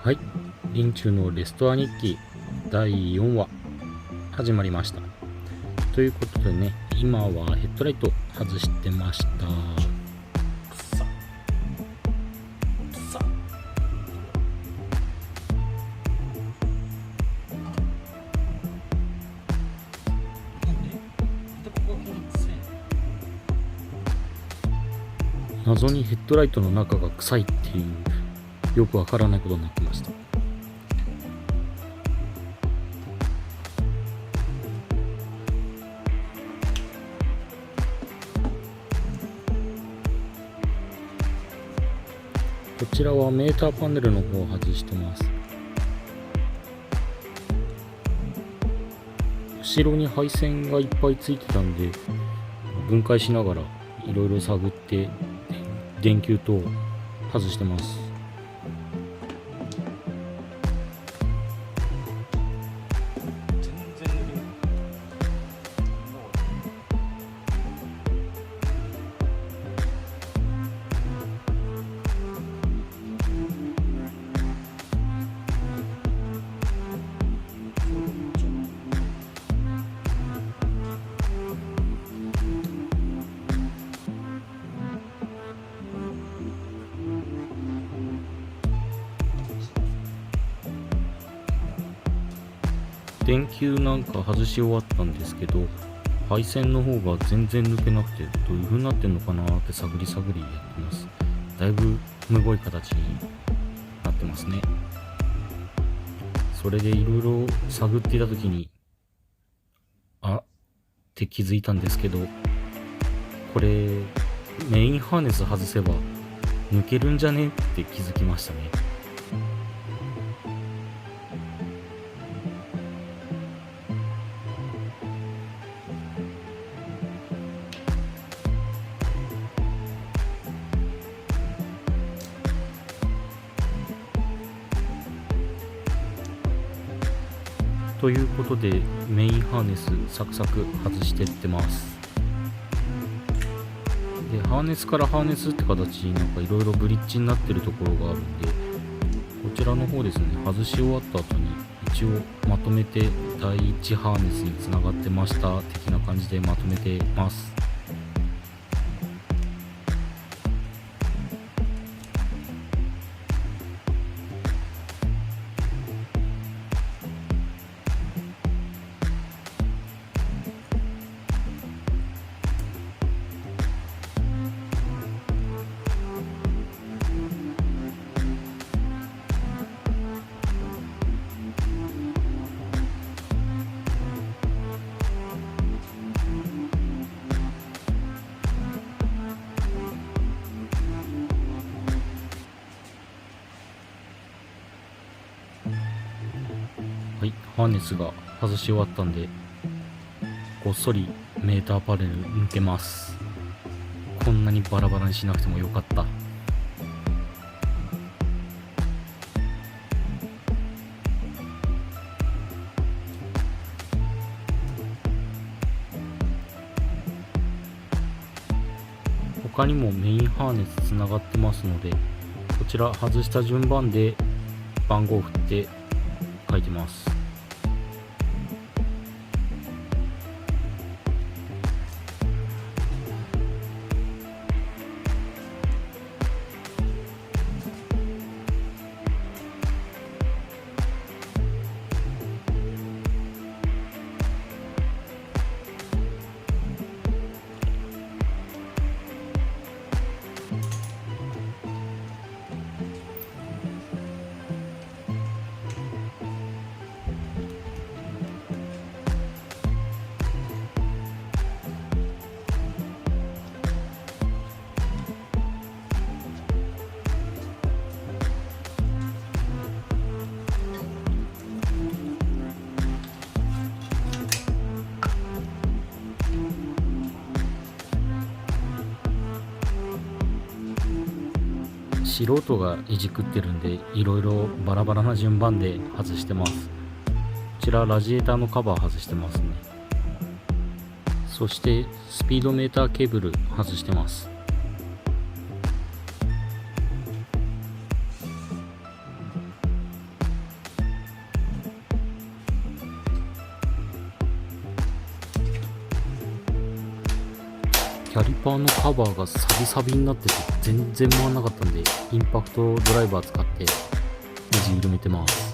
はい、林中のレストア日記第4話始まりました。ということでね、今はヘッドライト外してました。謎にヘッドライトの中が臭いっていうよくわからないことになってました。こちらはメーターパネルの方を外してます。後ろに配線がいっぱいついてたんで、分解しながらいろいろ探って電球等外してます。電球なんか外し終わったんですけど、配線の方が全然抜けなくて、どういう風になってんのかなーって探りやってます。だいぶむごい形になってますね。それでいろいろ探っていた時にって気づいたんですけど、これメインハーネス外せば抜けるんじゃねって気づきましたね。ということでメインハーネスサクサク外してってます。でハーネスからハーネスって形になんかいろいろブリッジになってるところがあるんで、こちらの方ですね、外し終わった後に一応まとめて第1ハーネスにつながってました的な感じでまとめてます。はい、ハーネスが外し終わったんで、ごっそりメーターパネル抜けます。こんなにバラバラにしなくてもよかった。他にもメインハーネスつながってますので、こちら外した順番で番号を振って書いてます。素人がいじくってるんでいろいろバラバラな順番で外してます。こちらラジエーターのカバー外してますね。そしてスピードメーターケーブル外してます。キャリパーのカバーがサビサビになってて全然回んなかったんで、インパクトドライバー使ってネジ緩めてます。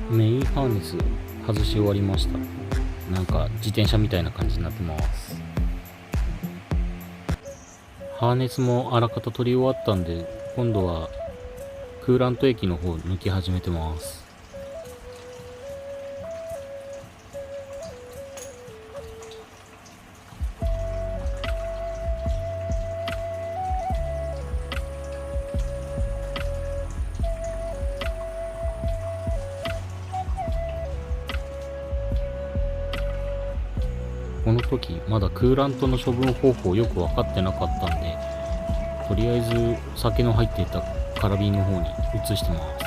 メインハーネス外し終わりました。なんか自転車みたいな感じになってます。ハーネスもあらかた取り終わったんで、今度はクーラント液の方抜き始めてます。この時まだクーラントの処分方法よく分かってなかったんで、とりあえず酒の入っていたカラビンの方に移してます。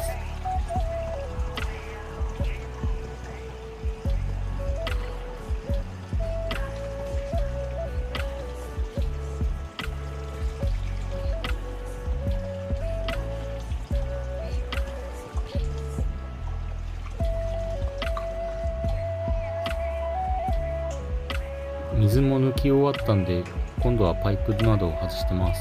水も抜き終わったんで、今度はパイプなどを外してます。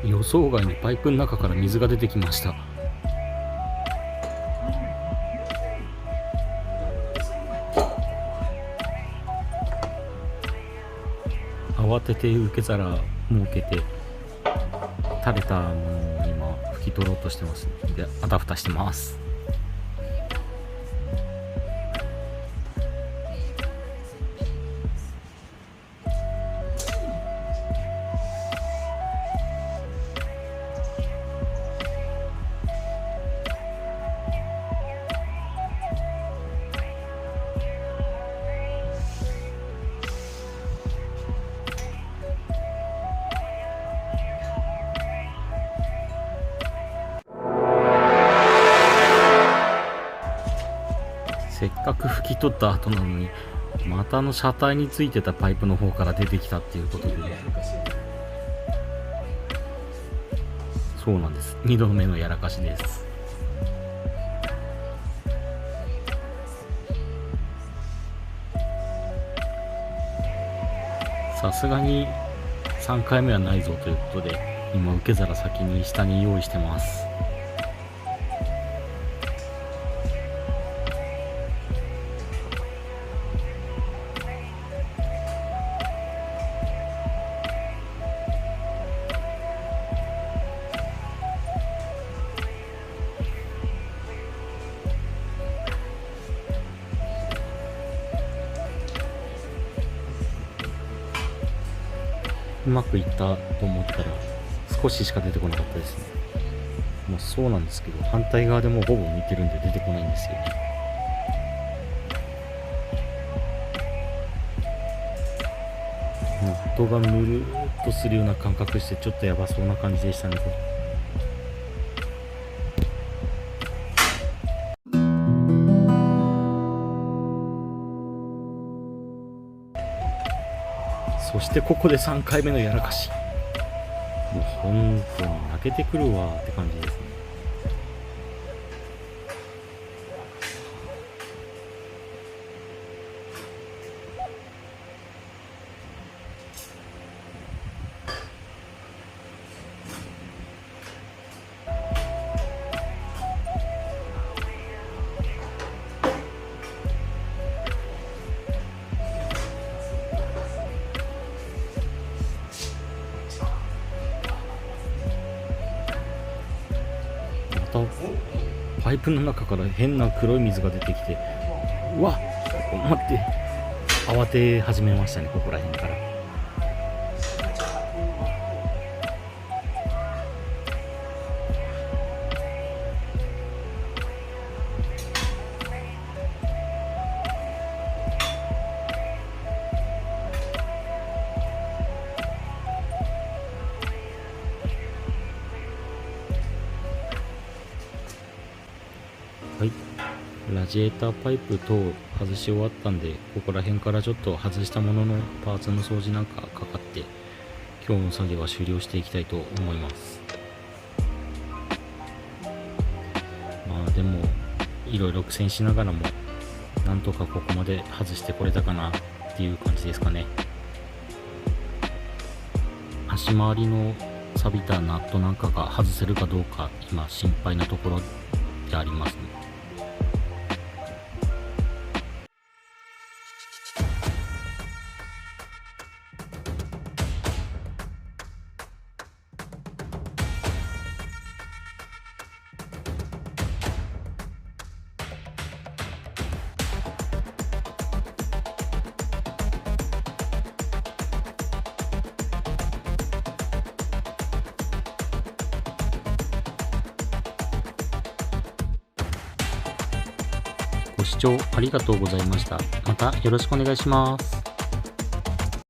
予想外にパイプの中から水が出てきました。慌てて受け皿設けて垂れたものを今拭き取ろうとしてます。で、あたふたしてます。せっかく拭き取った後なのに、また車体についてたパイプの方から出てきたっていうことで、そうなんです。2度目のやらかしです。さすがに3回目はないぞということで、今受け皿先に下に用意してます。うまくいったと思ったら少ししか出てこなかったですね。まあそうなんですけど、反対側でもうほぼ抜いてるんで出てこないんですよね。ナットがぬるっとするような感覚して、ちょっとやばそうな感じでしたね、これ。そしてここで3回目のやらかし。もう本当に泣けてくるわって感じですね。たパイプの中から変な黒い水が出てきて、うわっ待って、慌て始めましたね、ここら辺から。はい、ラジエーターパイプ等外し終わったんで、ここら辺からちょっと外したもののパーツの掃除なんかかかって、今日の作業は終了していきたいと思います。まあでもいろいろ苦戦しながらもなんとかここまで外してこれたかなっていう感じですかね。足回りの錆びたナットなんかが外せるかどうか今心配なところでありますね。ご視聴ありがとうございました。またよろしくお願いします。